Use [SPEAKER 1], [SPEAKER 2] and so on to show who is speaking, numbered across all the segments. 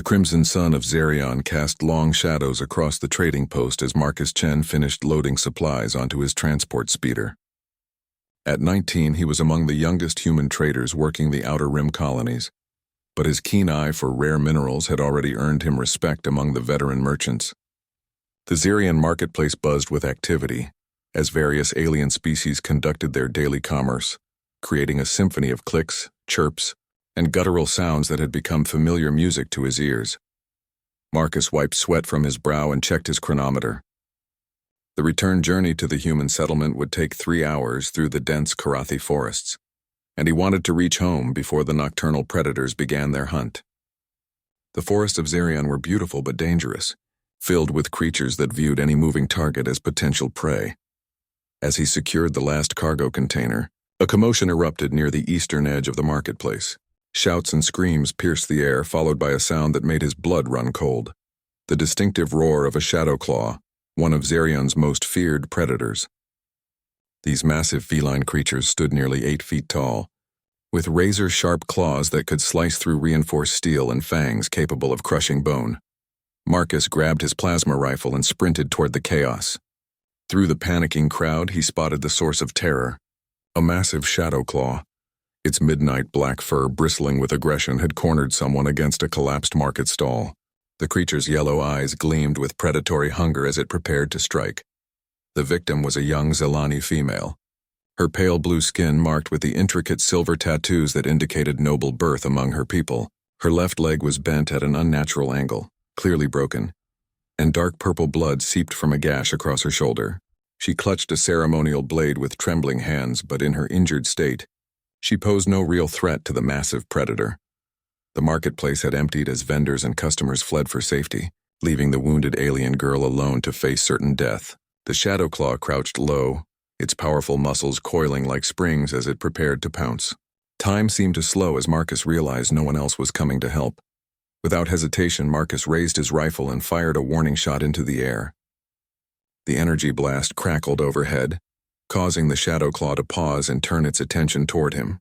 [SPEAKER 1] crimson sun of Xerion cast long shadows across the trading post as Marcus Chen finished loading supplies onto his transport speeder. At 19, he was among the youngest human traders working the Outer Rim colonies, but his keen eye for rare minerals had already earned him respect among the veteran merchants. The Xerion marketplace buzzed with activity as various alien species conducted their daily commerce, creating a symphony of clicks, chirps, and guttural sounds that had become familiar music to his ears. Marcus wiped sweat from his brow and checked his chronometer. The return journey to the human settlement would take 3 hours through the dense Karathi forests, and he wanted to reach home before the nocturnal predators began their hunt. The forests of Xerion were beautiful but dangerous, filled with creatures that viewed any moving target as potential prey. As he secured the last cargo container, a commotion erupted near the eastern edge of the marketplace. Shouts and screams pierced the air, followed by a sound that made his blood run cold. The distinctive roar of a shadow claw, one of Xerion's most feared predators. These massive feline creatures stood nearly 8 feet tall, with razor-sharp claws that could slice through reinforced steel and fangs capable of crushing bone. Marcus grabbed his plasma rifle and sprinted toward the chaos. Through the panicking crowd, he spotted the source of terror, a massive shadow claw. Its midnight black fur bristling with aggression had cornered someone against a collapsed market stall. The creature's yellow eyes gleamed with predatory hunger as it prepared to strike. The victim was a young Zelani female, her pale blue skin marked with the intricate silver tattoos that indicated noble birth among her people. Her left leg was bent at an unnatural angle, clearly broken, and dark purple blood seeped from a gash across her shoulder. She clutched a ceremonial blade with trembling hands, but in her injured state, she posed no real threat to the massive predator. The marketplace had emptied as vendors and customers fled for safety, leaving the wounded alien girl alone to face certain death. The shadow claw crouched low, its powerful muscles coiling like springs as it prepared to pounce. Time seemed to slow as Marcus realized no one else was coming to help. Without hesitation, Marcus raised his rifle and fired a warning shot into the air. The energy blast crackled overhead, causing the shadow claw to pause and turn its attention toward him.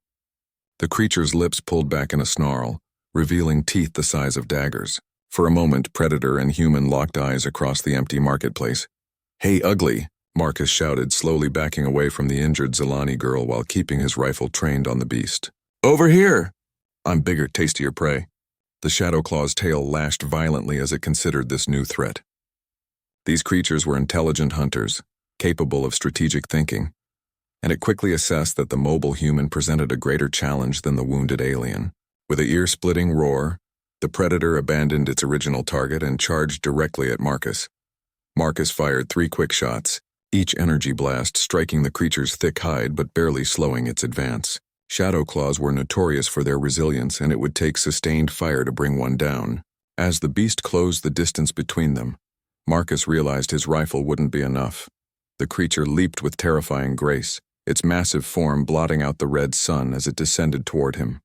[SPEAKER 1] The creature's lips pulled back in a snarl, revealing teeth the size of daggers. For a moment, predator and human locked eyes across the empty marketplace. "Hey, ugly," Marcus shouted, slowly backing away from the injured Zelani girl while keeping his rifle trained on the beast. "Over here! I'm bigger, tastier prey." The shadow claw's tail lashed violently as it considered this new threat. These creatures were intelligent hunters, capable of strategic thinking, and it quickly assessed that the mobile human presented a greater challenge than the wounded alien. With a ear-splitting roar, the predator abandoned its original target and charged directly at Marcus. Marcus fired 3 quick shots, each energy blast striking the creature's thick hide but barely slowing its advance. Shadow claws were notorious for their resilience, and it would take sustained fire to bring one down. As the beast closed the distance between them, Marcus realized his rifle wouldn't be enough. The creature leaped with terrifying grace, its massive form blotting out the red sun as it descended toward him.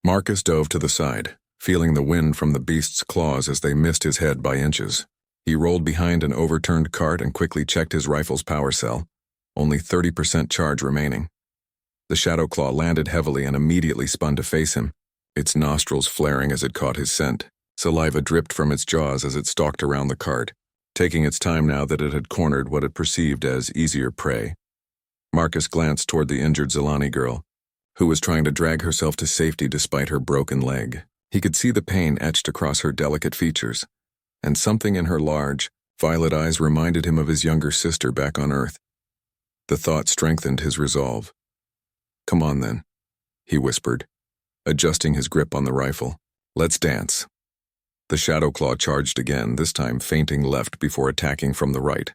[SPEAKER 1] Marcus dove to the side, feeling the wind from the beast's claws as they missed his head by inches. He rolled behind an overturned cart and quickly checked his rifle's power cell, only 30% charge remaining. The shadow claw landed heavily and immediately spun to face him, its nostrils flaring as it caught his scent. Saliva dripped from its jaws as it stalked around the cart, taking its time now that it had cornered what it perceived as easier prey. Marcus glanced toward the injured Zelani girl, who was trying to drag herself to safety despite her broken leg. He could see the pain etched across her delicate features, and something in her large, violet eyes reminded him of his younger sister back on Earth. The thought strengthened his resolve. "Come on then," he whispered, adjusting his grip on the rifle. "Let's dance." The shadow claw charged again, this time feinting left before attacking from the right.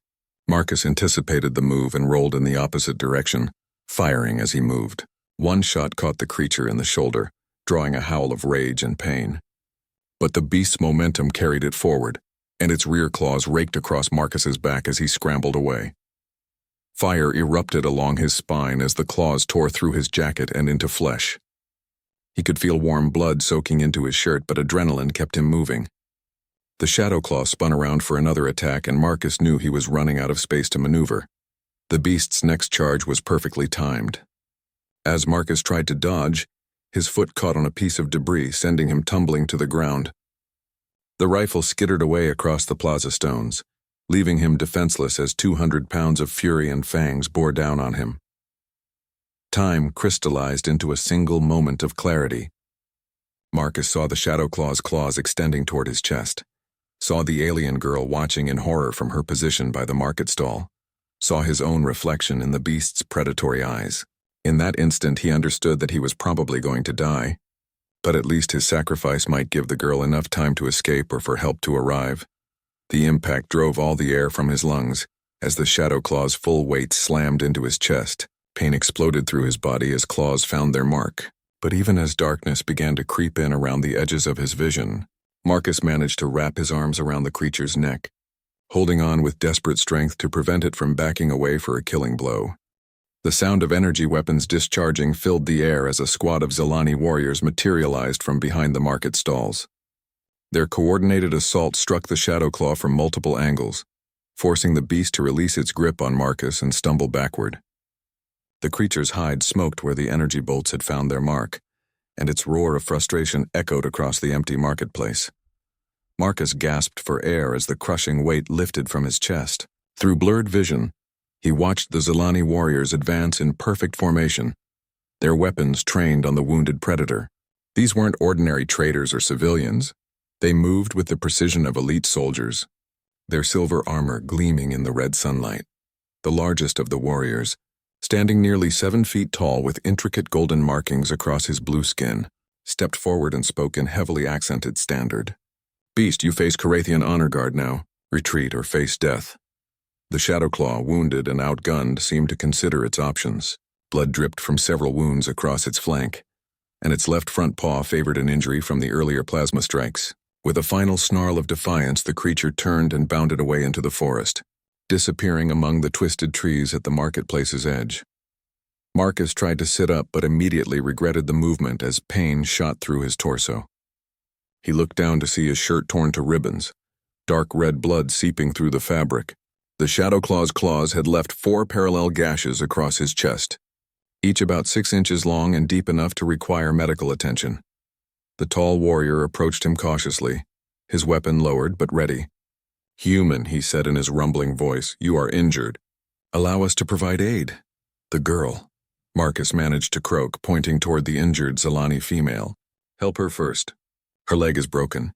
[SPEAKER 1] Marcus anticipated the move and rolled in the opposite direction, firing as he moved. One shot caught the creature in the shoulder, drawing a howl of rage and pain. But the beast's momentum carried it forward, and its rear claws raked across Marcus's back as he scrambled away. Fire erupted along his spine as the claws tore through his jacket and into flesh. He could feel warm blood soaking into his shirt, but adrenaline kept him moving. The shadow claw spun around for another attack, and Marcus knew he was running out of space to maneuver. The beast's next charge was perfectly timed. As Marcus tried to dodge, his foot caught on a piece of debris, sending him tumbling to the ground. The rifle skittered away across the plaza stones, leaving him defenseless as 200 pounds of fury and fangs bore down on him. Time crystallized into a single moment of clarity. Marcus saw the Shadowclaw's claws extending toward his chest, saw the alien girl watching in horror from her position by the market stall, saw his own reflection in the beast's predatory eyes. In that instant, he understood that he was probably going to die, but at least his sacrifice might give the girl enough time to escape or for help to arrive. The impact drove all the air from his lungs as the Shadowclaw's full weight slammed into his chest. Pain exploded through his body as claws found their mark. But even as darkness began to creep in around the edges of his vision, Marcus managed to wrap his arms around the creature's neck, holding on with desperate strength to prevent it from backing away for a killing blow. The sound of energy weapons discharging filled the air as a squad of Zelani warriors materialized from behind the market stalls. Their coordinated assault struck the Shadowclaw from multiple angles, forcing the beast to release its grip on Marcus and stumble backward. The creature's hide smoked where the energy bolts had found their mark, and its roar of frustration echoed across the empty marketplace. Marcus gasped for air as the crushing weight lifted from his chest. Through blurred vision, he watched the Zelani warriors advance in perfect formation, their weapons trained on the wounded predator. These weren't ordinary traders or civilians. They moved with the precision of elite soldiers, their silver armor gleaming in the red sunlight. The largest of the warriors, standing nearly 7 feet tall with intricate golden markings across his blue skin, stepped forward and spoke in heavily accented standard. "Beast, you face Carathian honor guard now. Retreat or face death." The Shadowclaw, wounded and outgunned, seemed to consider its options. Blood dripped from several wounds across its flank, and its left front paw favored an injury from the earlier plasma strikes. With a final snarl of defiance, the creature turned and bounded away into the forest, disappearing among the twisted trees at the marketplace's edge. Marcus tried to sit up but immediately regretted the movement as pain shot through his torso. He looked down to see his shirt torn to ribbons, dark red blood seeping through the fabric. The Shadowclaw's claws had left 4 parallel gashes across his chest, each about 6 inches long and deep enough to require medical attention. The tall warrior approached him cautiously, his weapon lowered but ready. "Human," he said in his rumbling voice, "you are injured. Allow us to provide aid." "The girl," Marcus managed to croak, pointing toward the injured Zelani female. "Help her first. Her leg is broken."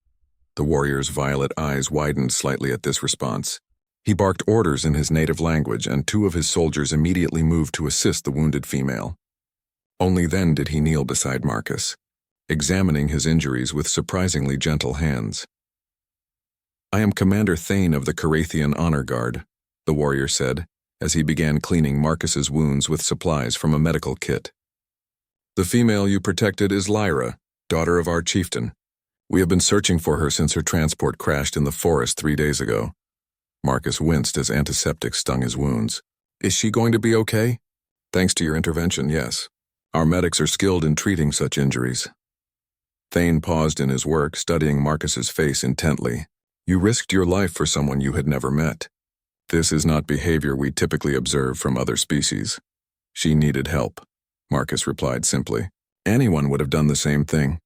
[SPEAKER 1] The warrior's violet eyes widened slightly at this response. He barked orders in his native language, and 2 of his soldiers immediately moved to assist the wounded female. Only then did he kneel beside Marcus, examining his injuries with surprisingly gentle hands. "I am Commander Thane of the Carathian Honor Guard," the warrior said, as he began cleaning Marcus's wounds with supplies from a medical kit. "The female you protected is Lyra, daughter of our Chieftain. We have been searching for her since her transport crashed in the forest 3 days ago." Marcus winced as antiseptic stung his wounds. "Is she going to be okay?" "Thanks to your intervention, yes. Our medics are skilled in treating such injuries." Thane paused in his work, studying Marcus's face intently. "You risked your life for someone you had never met. This is not behavior we typically observe from other species." "She needed help," Marcus replied simply. "Anyone would have done the same thing."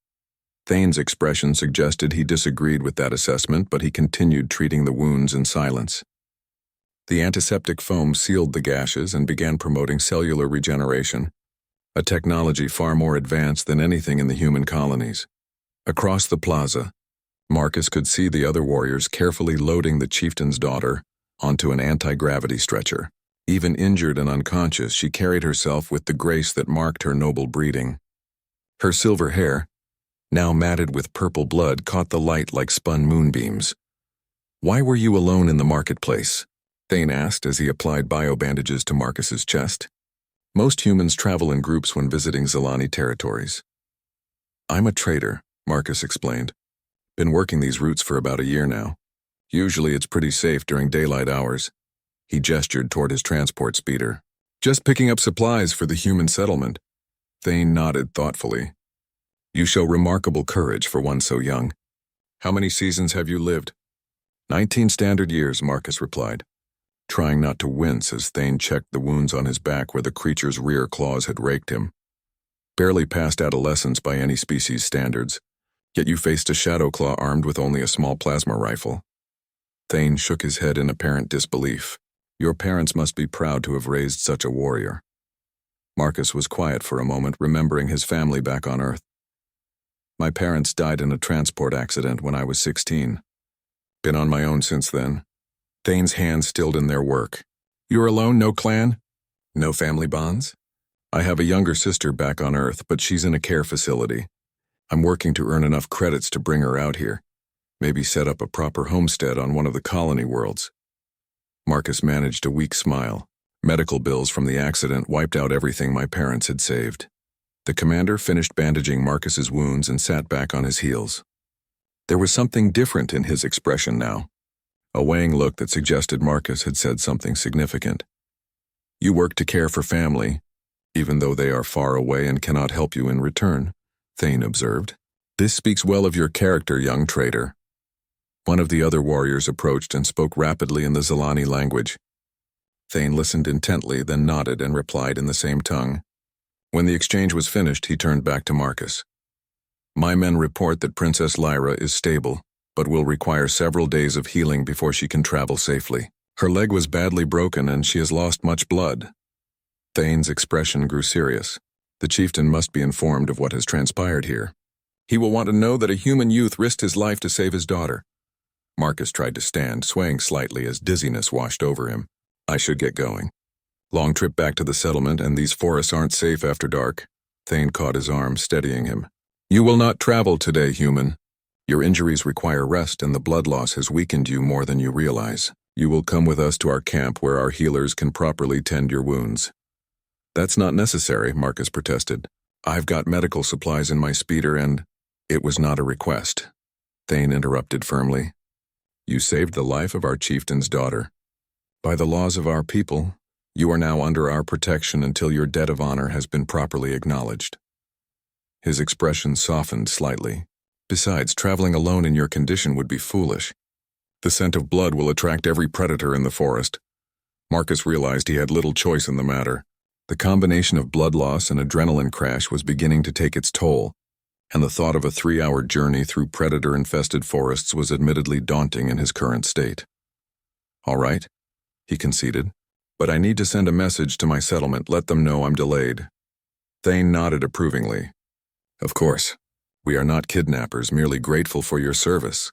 [SPEAKER 1] Thane's expression suggested he disagreed with that assessment, but he continued treating the wounds in silence. The antiseptic foam sealed the gashes and began promoting cellular regeneration, a technology far more advanced than anything in the human colonies. Across the plaza, Marcus could see the other warriors carefully loading the chieftain's daughter onto an anti-gravity stretcher. Even injured and unconscious, she carried herself with the grace that marked her noble breeding. Her silver hair, now matted with purple blood, caught the light like spun moonbeams. "Why were you alone in the marketplace?" Thane asked as he applied biobandages to Marcus's chest. "Most humans travel in groups when visiting Zelani territories." "I'm a trader," Marcus explained. "Been working these routes for about a year now. Usually it's pretty safe during daylight hours." He gestured toward his transport speeder. "Just picking up supplies for the human settlement." Thane nodded thoughtfully. "You show remarkable courage for one so young. How many seasons have you lived?" 19 standard years, Marcus replied, trying not to wince as Thane checked the wounds on his back where the creature's rear claws had raked him. "Barely past adolescence by any species standards, Yet you faced a shadow claw armed with only a small plasma rifle. Thane shook his head in apparent disbelief. Your parents must be proud to have raised such a warrior. Marcus was quiet for a moment, remembering his family back on Earth. My parents died in a transport accident when I was 16. Been on my own since then. Thane's hands stilled in their work. You're alone, no clan? No family bonds? I have a younger sister back on Earth, but she's in a care facility. I'm working to earn enough credits to bring her out here. Maybe set up a proper homestead on one of the colony worlds. Marcus managed a weak smile. Medical bills from the accident wiped out everything my parents had saved. The commander finished bandaging Marcus's wounds and sat back on his heels. There was something different in his expression now. A weighing look that suggested Marcus had said something significant. You work to care for family, even though they are far away and cannot help you in return, Thane observed. This speaks well of your character, young trader. One of the other warriors approached and spoke rapidly in the Zilani language. Thane listened intently, then nodded and replied in the same tongue. When the exchange was finished, he turned back to Marcus. My men report that Princess Lyra is stable, but will require several days of healing before she can travel safely. Her leg was badly broken and she has lost much blood. Thane's expression grew serious. The chieftain must be informed of what has transpired here. He will want to know that a human youth risked his life to save his daughter. Marcus tried to stand, swaying slightly as dizziness washed over him. I should get going. Long trip back to the settlement, and these forests aren't safe after dark. Thane caught his arm, steadying him. You will not travel today, human. Your injuries require rest, and the blood loss has weakened you more than you realize. You will come with us to our camp where our healers can properly tend your wounds. That's not necessary, Marcus protested. I've got medical supplies in my speeder and... It was not a request. Thane interrupted firmly. You saved the life of our chieftain's daughter. By the laws of our people, you are now under our protection until your debt of honor has been properly acknowledged. His expression softened slightly. Besides, traveling alone in your condition would be foolish. The scent of blood will attract every predator in the forest. Marcus realized he had little choice in the matter. The combination of blood loss and adrenaline crash was beginning to take its toll, and the thought of a 3-hour journey through predator-infested forests was admittedly daunting in his current state. All right, he conceded, but I need to send a message to my settlement, let them know I'm delayed. Thane nodded approvingly. Of course, we are not kidnappers, merely grateful for your service.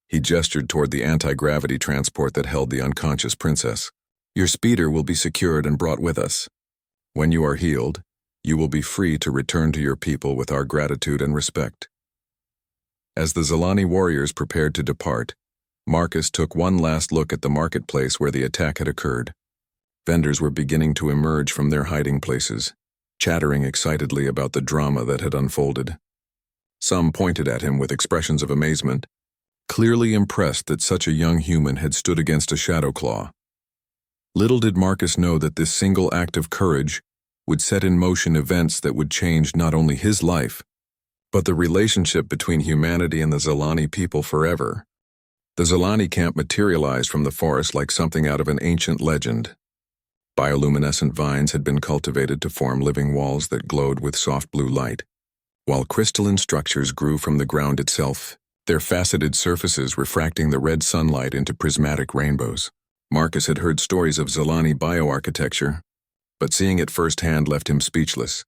[SPEAKER 1] He gestured toward the anti-gravity transport that held the unconscious princess. Your speeder will be secured and brought with us. When you are healed, you will be free to return to your people with our gratitude and respect. As the Zilani warriors prepared to depart, Marcus took one last look at the marketplace where the attack had occurred. Vendors were beginning to emerge from their hiding places, chattering excitedly about the drama that had unfolded. Some pointed at him with expressions of amazement, clearly impressed that such a young human had stood against a shadow claw. Little did Marcus know that this single act of courage would set in motion events that would change not only his life, but the relationship between humanity and the Zilani people forever. The Zilani camp materialized from the forest like something out of an ancient legend. Bioluminescent vines had been cultivated to form living walls that glowed with soft blue light, while crystalline structures grew from the ground itself, their faceted surfaces refracting the red sunlight into prismatic rainbows. Marcus had heard stories of Zilani bioarchitecture, but seeing it firsthand left him speechless.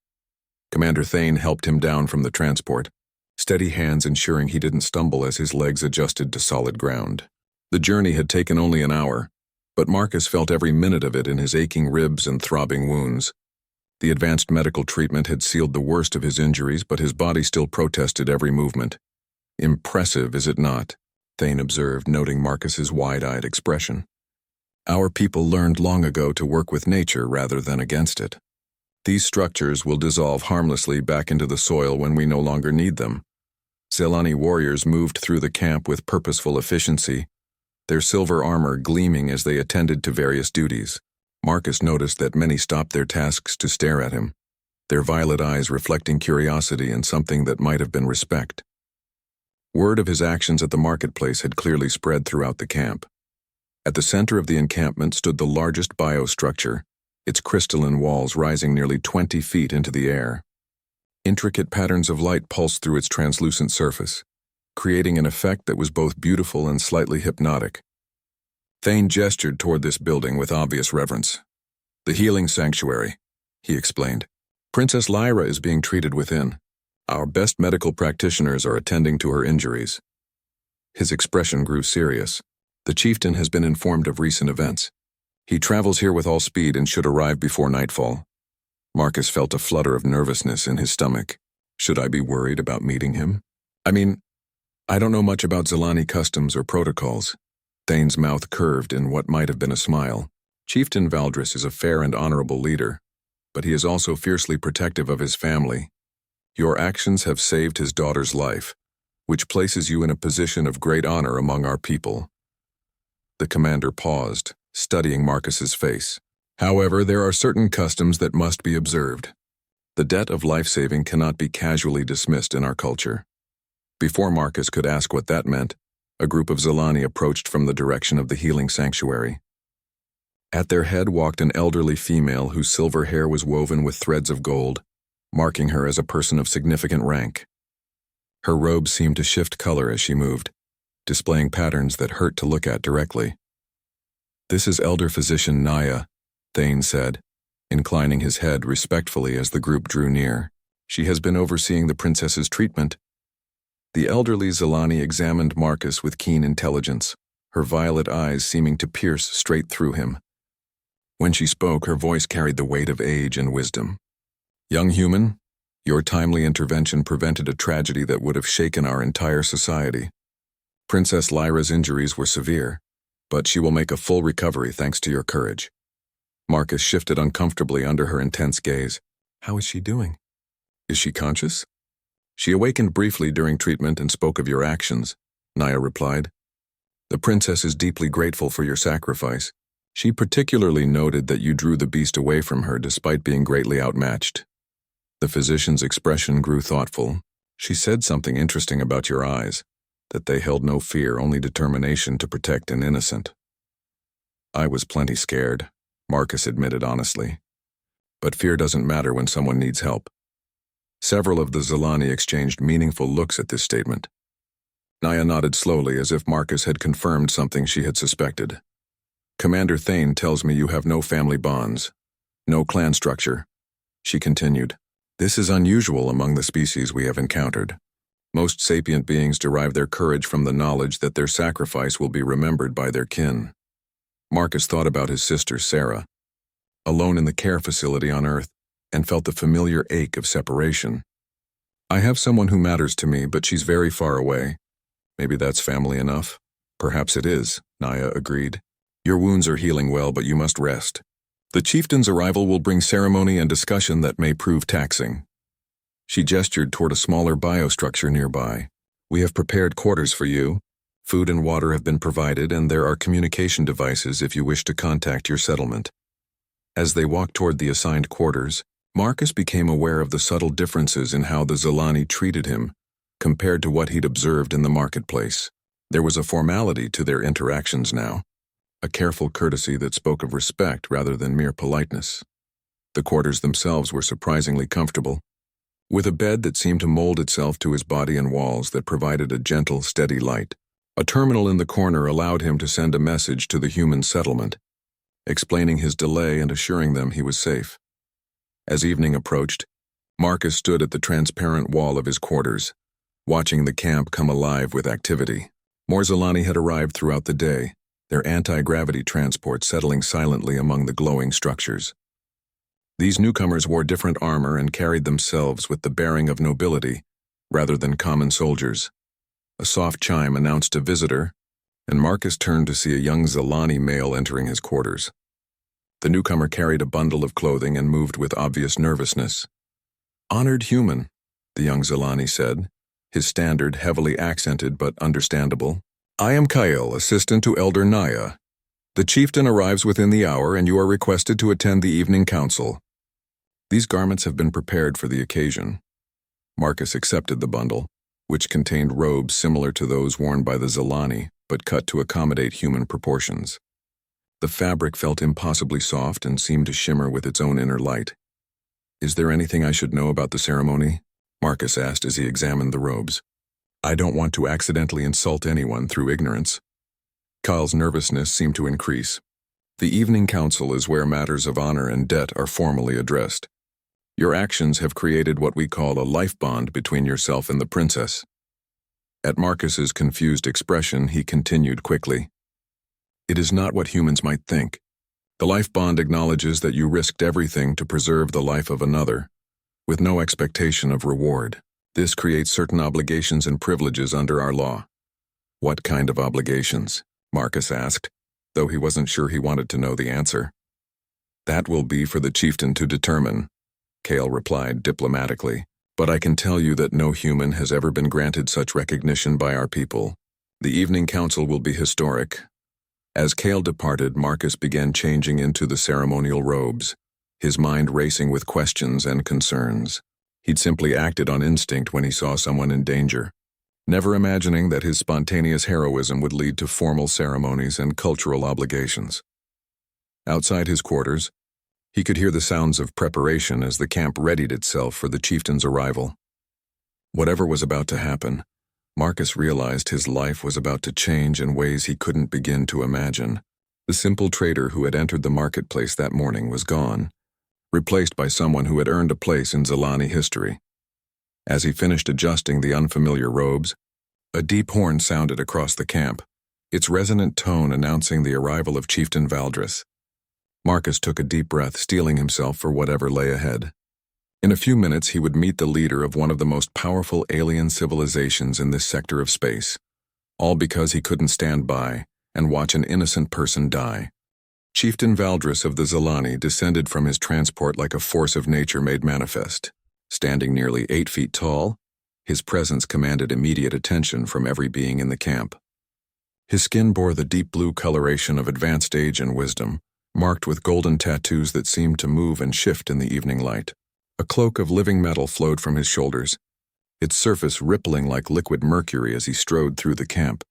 [SPEAKER 1] Commander Thane helped him down from the transport, steady hands ensuring he didn't stumble as his legs adjusted to solid ground. The journey had taken only an hour, but Marcus felt every minute of it in his aching ribs and throbbing wounds. The advanced medical treatment had sealed the worst of his injuries, but his body still protested every movement. Impressive, is it not? Thane observed, noting Marcus's wide-eyed expression. Our people learned long ago to work with nature rather than against it. These structures will dissolve harmlessly back into the soil when we no longer need them. Zilani warriors moved through the camp with purposeful efficiency, their silver armor gleaming as they attended to various duties. Marcus noticed that many stopped their tasks to stare at him, their violet eyes reflecting curiosity and something that might have been respect. Word of his actions at the marketplace had clearly spread throughout the camp. At the center of the encampment stood the largest biostructure, its crystalline walls rising nearly 20 feet into the air. Intricate patterns of light pulsed through its translucent surface, creating an effect that was both beautiful and slightly hypnotic. Thane gestured toward this building with obvious reverence. "The healing sanctuary," he explained. "Princess Lyra is being treated within. Our best medical practitioners are attending to her injuries." His expression grew serious. "The Chieftain has been informed of recent events. He travels here with all speed and should arrive before nightfall." Marcus felt a flutter of nervousness in his stomach. Should I be worried about meeting him? I don't know much about Zilani customs or protocols. Thane's mouth curved in what might have been a smile. Chieftain Valdris is a fair and honorable leader, but he is also fiercely protective of his family. Your actions have saved his daughter's life, which places you in a position of great honor among our people. The commander paused, studying Marcus's face. "However, there are certain customs that must be observed. The debt of life-saving cannot be casually dismissed in our culture." Before Marcus could ask what that meant, a group of Zilani approached from the direction of the healing sanctuary. At their head walked an elderly female whose silver hair was woven with threads of gold, marking her as a person of significant rank. Her robe seemed to shift color as she moved, displaying patterns that hurt to look at directly. "This is Elder Physician Naya," Thane said, inclining his head respectfully as the group drew near. "She has been overseeing the princess's treatment." The elderly Zilani examined Marcus with keen intelligence, her violet eyes seeming to pierce straight through him. When she spoke, her voice carried the weight of age and wisdom. "Young human, your timely intervention prevented a tragedy that would have shaken our entire society. Princess Lyra's injuries were severe, but she will make a full recovery thanks to your courage." Marcus shifted uncomfortably under her intense gaze. "How is she doing? Is she conscious?" "She awakened briefly during treatment and spoke of your actions," Naya replied. "The princess is deeply grateful for your sacrifice. She particularly noted that you drew the beast away from her despite being greatly outmatched." The physician's expression grew thoughtful. "She said something interesting about your eyes, that they held no fear, only determination to protect an innocent." "I was plenty scared," Marcus admitted honestly. "But fear doesn't matter when someone needs help." Several of the Zilani exchanged meaningful looks at this statement. Naya nodded slowly as if Marcus had confirmed something she had suspected. "Commander Thane tells me you have no family bonds, no clan structure," she continued. "This is unusual among the species we have encountered. Most sapient beings derive their courage from the knowledge that their sacrifice will be remembered by their kin." Marcus thought about his sister Sarah, alone in the care facility on Earth, and felt the familiar ache of separation. "I have someone who matters to me, but she's very far away. Maybe that's family enough." "Perhaps it is," Naya agreed. "Your wounds are healing well, but you must rest. The chieftain's arrival will bring ceremony and discussion that may prove taxing." She gestured toward a smaller biostructure nearby. "We have prepared quarters for you. Food and water have been provided, and there are communication devices if you wish to contact your settlement." As they walked toward the assigned quarters, Marcus became aware of the subtle differences in how the Zilani treated him compared to what he'd observed in the marketplace. There was a formality to their interactions now, a careful courtesy that spoke of respect rather than mere politeness. The quarters themselves were surprisingly comfortable, with a bed that seemed to mold itself to his body and walls that provided a gentle, steady light. A terminal in the corner allowed him to send a message to the human settlement, explaining his delay and assuring them he was safe. As evening approached, Marcus stood at the transparent wall of his quarters, watching the camp come alive with activity. More Zilani had arrived throughout the day, their anti-gravity transport settling silently among the glowing structures. These newcomers wore different armor and carried themselves with the bearing of nobility, rather than common soldiers. A soft chime announced a visitor, and Marcus turned to see a young Zilani male entering his quarters. The newcomer carried a bundle of clothing and moved with obvious nervousness. "Honored human," the young Zilani said, his standard heavily accented but understandable. "I am Kyle, assistant to Elder Naya. The chieftain arrives within the hour, and you are requested to attend the evening council. These garments have been prepared for the occasion." Marcus accepted the bundle, which contained robes similar to those worn by the Zilani, but cut to accommodate human proportions. The fabric felt impossibly soft and seemed to shimmer with its own inner light. "Is there anything I should know about the ceremony?" Marcus asked as he examined the robes. "I don't want to accidentally insult anyone through ignorance." Kyle's nervousness seemed to increase. "The evening council is where matters of honor and debt are formally addressed. Your actions have created what we call a life bond between yourself and the princess." At Marcus's confused expression, he continued quickly. "It is not what humans might think. The life bond acknowledges that you risked everything to preserve the life of another, with no expectation of reward. This creates certain obligations and privileges under our law." "What kind of obligations?" Marcus asked, though he wasn't sure he wanted to know the answer. "That will be for the chieftain to determine," Kale replied diplomatically, "but I can tell you that no human has ever been granted such recognition by our people. The evening council will be historic." As Kale departed, Marcus began changing into the ceremonial robes, his mind racing with questions and concerns. He'd simply acted on instinct when he saw someone in danger, never imagining that his spontaneous heroism would lead to formal ceremonies and cultural obligations. Outside his quarters, he could hear the sounds of preparation as the camp readied itself for the chieftain's arrival. Whatever was about to happen, Marcus realized his life was about to change in ways he couldn't begin to imagine. The simple trader who had entered the marketplace that morning was gone, replaced by someone who had earned a place in Zilani history. As he finished adjusting the unfamiliar robes, a deep horn sounded across the camp, its resonant tone announcing the arrival of Chieftain Valdris. Marcus took a deep breath, steeling himself for whatever lay ahead. In a few minutes, he would meet the leader of one of the most powerful alien civilizations in this sector of space, all because he couldn't stand by and watch an innocent person die. Chieftain Valdris of the Zilani descended from his transport like a force of nature made manifest. Standing nearly 8 feet tall, his presence commanded immediate attention from every being in the camp. His skin bore the deep blue coloration of advanced age and wisdom, marked with golden tattoos that seemed to move and shift in the evening light. A cloak of living metal flowed from his shoulders, its surface rippling like liquid mercury as he strode through the camp.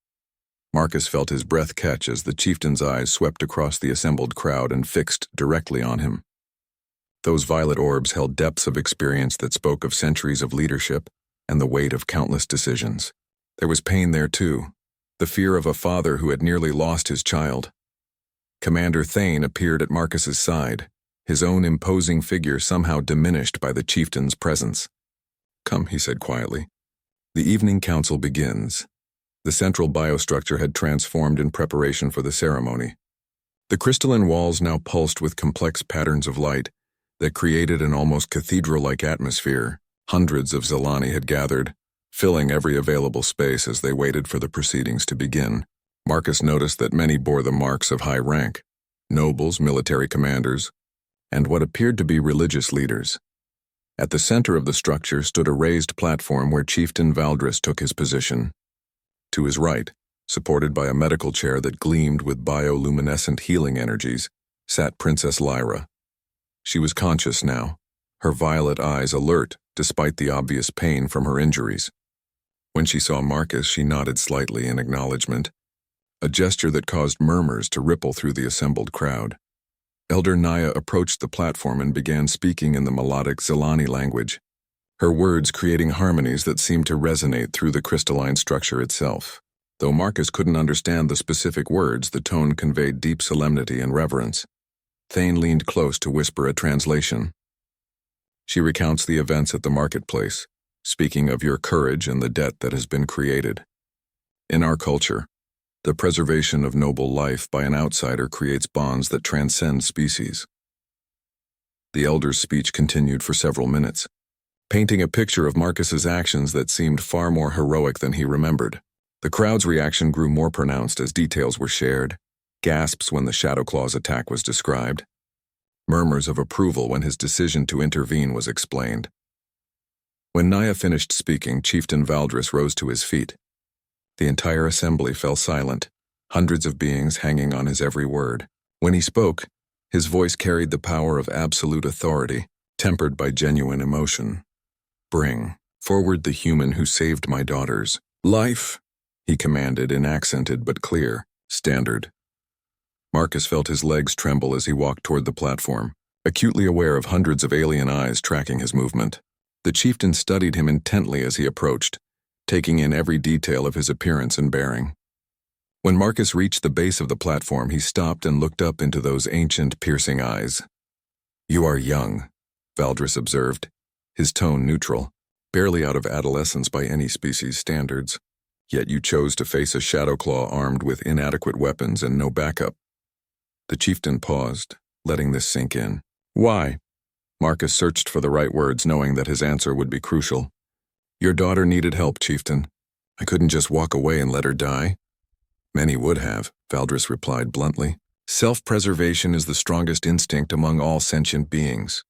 [SPEAKER 1] Marcus felt his breath catch as the chieftain's eyes swept across the assembled crowd and fixed directly on him. Those violet orbs held depths of experience that spoke of centuries of leadership and the weight of countless decisions. There was pain there too, the fear of a father who had nearly lost his child. Commander Thane appeared at Marcus's side, his own imposing figure somehow diminished by the chieftain's presence. "Come," he said quietly. "The evening council begins." The central biostructure had transformed in preparation for the ceremony. The crystalline walls now pulsed with complex patterns of light that created an almost cathedral-like atmosphere. Hundreds of Zilani had gathered, filling every available space as they waited for the proceedings to begin. Marcus noticed that many bore the marks of high rank: nobles, military commanders, and what appeared to be religious leaders. At the center of the structure stood a raised platform where Chieftain Valdris took his position. To his right, supported by a medical chair that gleamed with bioluminescent healing energies, sat Princess Lyra. She was conscious now, her violet eyes alert despite the obvious pain from her injuries. When she saw Marcus, she nodded slightly in acknowledgement, a gesture that caused murmurs to ripple through the assembled crowd. Elder Naya approached the platform and began speaking in the melodic Zilani language, her words creating harmonies that seemed to resonate through the crystalline structure itself. Though Marcus couldn't understand the specific words, the tone conveyed deep solemnity and reverence. Thane leaned close to whisper a translation. She recounts the events at the marketplace, speaking of your courage and the debt that has been created. In our culture, the preservation of noble life by an outsider creates bonds that transcend species. The elder's speech continued for several minutes, painting a picture of Marcus's actions that seemed far more heroic than he remembered. The crowd's reaction grew more pronounced as details were shared, gasps when the Shadow Claw's attack was described, murmurs of approval when his decision to intervene was explained. When Naya finished speaking, Chieftain Valdris rose to his feet. The entire assembly fell silent, hundreds of beings hanging on his every word. When he spoke, his voice carried the power of absolute authority, tempered by genuine emotion. "Bring forward the human who saved my daughter's life," he commanded in accented but clear, standard. Marcus felt his legs tremble as he walked toward the platform, acutely aware of hundreds of alien eyes tracking his movement. The chieftain studied him intently as he approached, taking in every detail of his appearance and bearing. When Marcus reached the base of the platform, he stopped and looked up into those ancient, piercing eyes. "You are young," Valdris observed, his tone neutral, barely out of adolescence by any species standards. "Yet you chose to face a Shadowclaw armed with inadequate weapons and no backup." The chieftain paused, letting this sink in. "Why?" Marcus searched for the right words, knowing that his answer would be crucial. "Your daughter needed help, Chieftain. I couldn't just walk away and let her die." "Many would have," Valdris replied bluntly. "Self-preservation is the strongest instinct among all sentient beings.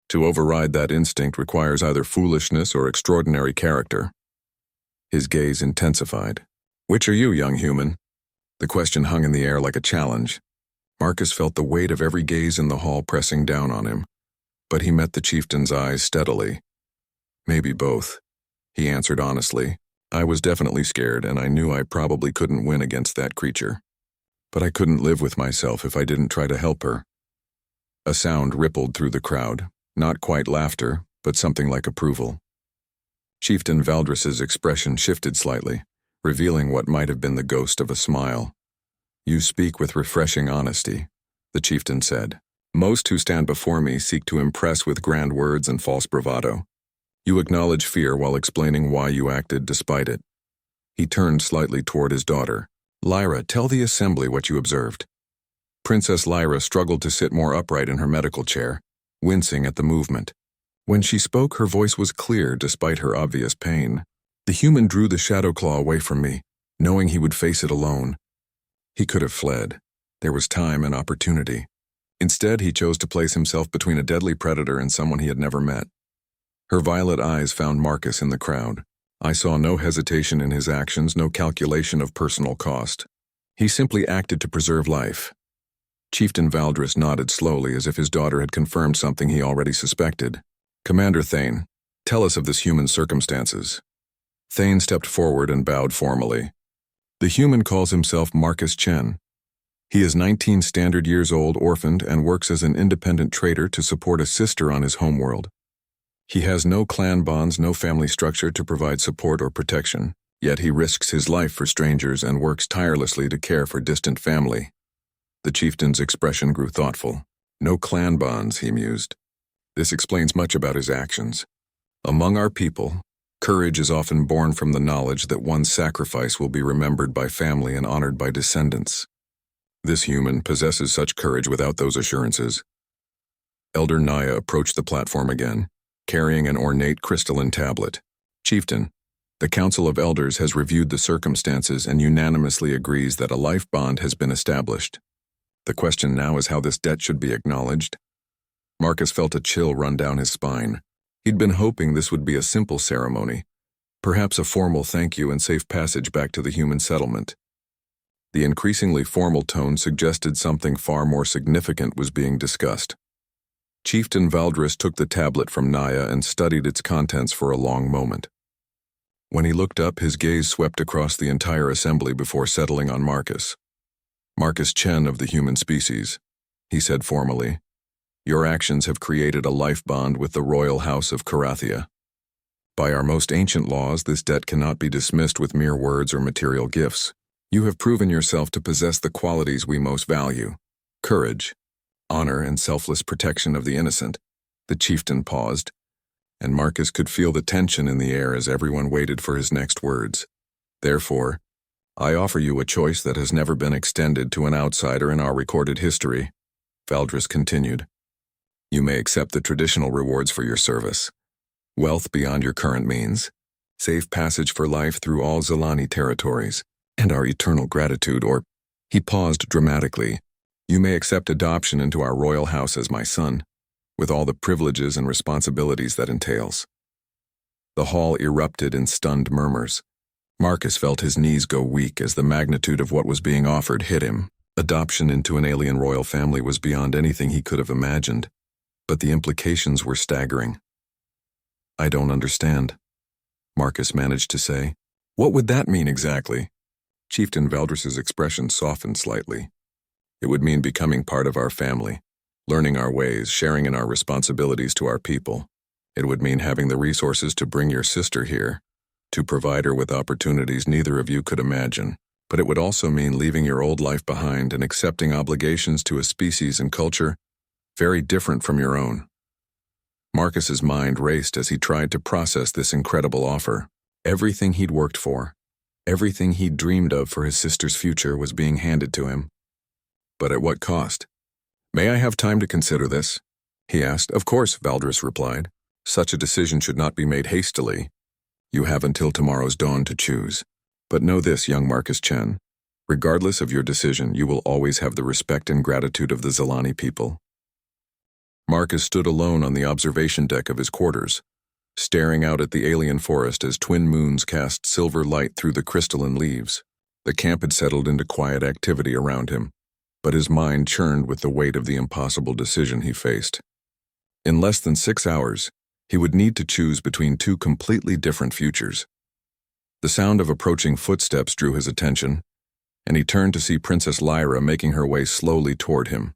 [SPEAKER 1] To override that instinct requires either foolishness or extraordinary character." His gaze intensified. "Which are you, young human?" The question hung in the air like a challenge. Marcus felt the weight of every gaze in the hall pressing down on him, but he met the chieftain's eyes steadily. "Maybe both," he answered honestly. "I was definitely scared, and I knew I probably couldn't win against that creature. But I couldn't live with myself if I didn't try to help her." A sound rippled through the crowd, not quite laughter, but something like approval. Chieftain Valdris's expression shifted slightly, revealing what might have been the ghost of a smile. "You speak with refreshing honesty," the chieftain said. "Most who stand before me seek to impress with grand words and false bravado. You acknowledge fear while explaining why you acted despite it." He turned slightly toward his daughter. "Lyra, tell the assembly what you observed." Princess Lyra struggled to sit more upright in her medical chair, wincing at the movement. When she spoke, her voice was clear despite her obvious pain. "The human drew the Shadowclaw away from me, knowing he would face it alone. He could have fled. There was time and opportunity. Instead, he chose to place himself between a deadly predator and someone he had never met." Her violet eyes found Marcus in the crowd. I saw no hesitation in his actions, no calculation of personal cost. He simply acted to preserve life. Chieftain Valdris nodded slowly as if his daughter had confirmed something he already suspected. "Commander Thane, tell us of this human's circumstances." Thane stepped forward and bowed formally. "The human calls himself Marcus Chen. He is 19 standard years old, orphaned, and works as an independent trader to support a sister on his homeworld. He has no clan bonds, no family structure to provide support or protection, yet he risks his life for strangers and works tirelessly to care for distant family." The chieftain's expression grew thoughtful. "No clan bonds," he mused. "This explains much about his actions. Among our people, courage is often born from the knowledge that one's sacrifice will be remembered by family and honored by descendants. This human possesses such courage without those assurances." Elder Naya approached the platform again, carrying an ornate crystalline tablet. "Chieftain, the Council of Elders has reviewed the circumstances and unanimously agrees that a life bond has been established. The question now is how this debt should be acknowledged." Marcus felt a chill run down his spine. He'd been hoping this would be a simple ceremony, perhaps a formal thank you and safe passage back to the human settlement. The increasingly formal tone suggested something far more significant was being discussed. Chieftain Valdris took the tablet from Naya and studied its contents for a long moment. When he looked up, his gaze swept across the entire assembly before settling on Marcus. "Marcus Chen of the human species," he said formally. "Your actions have created a life bond with the royal house of Carathia. By our most ancient laws, this debt cannot be dismissed with mere words or material gifts. You have proven yourself to possess the qualities we most value: courage, honor, and selfless protection of the innocent." The chieftain paused, and Marcus could feel the tension in the air as everyone waited for his next words. "Therefore, I offer you a choice that has never been extended to an outsider in our recorded history," Valdris continued. "You may accept the traditional rewards for your service: wealth beyond your current means, safe passage for life through all Zelani territories, and our eternal gratitude, or—" He paused dramatically. "You may accept adoption into our royal house as my son, with all the privileges and responsibilities that entails." The hall erupted in stunned murmurs. Marcus felt his knees go weak as the magnitude of what was being offered hit him. Adoption into an alien royal family was beyond anything he could have imagined, but the implications were staggering. "I don't understand," Marcus managed to say. "What would that mean exactly?" Chieftain Valdris's expression softened slightly. "It would mean becoming part of our family, learning our ways, sharing in our responsibilities to our people. It would mean having the resources to bring your sister here, to provide her with opportunities neither of you could imagine. But it would also mean leaving your old life behind and accepting obligations to a species and culture very different from your own. Marcus's mind raced as he tried to process this incredible offer. Everything he'd worked for, everything he'd dreamed of for his sister's future was being handed to him. But at what cost? "May I have time to consider this?" he asked. "Of course," Valdris replied. "Such a decision should not be made hastily. You have until tomorrow's dawn to choose. But know this, young Marcus Chen. Regardless of your decision, you will always have the respect and gratitude of the Zilani people." Marcus stood alone on the observation deck of his quarters, staring out at the alien forest as twin moons cast silver light through the crystalline leaves. The camp had settled into quiet activity around him, but his mind churned with the weight of the impossible decision he faced. In less than 6 hours, he would need to choose between two completely different futures. The sound of approaching footsteps drew his attention, and he turned to see Princess Lyra making her way slowly toward him.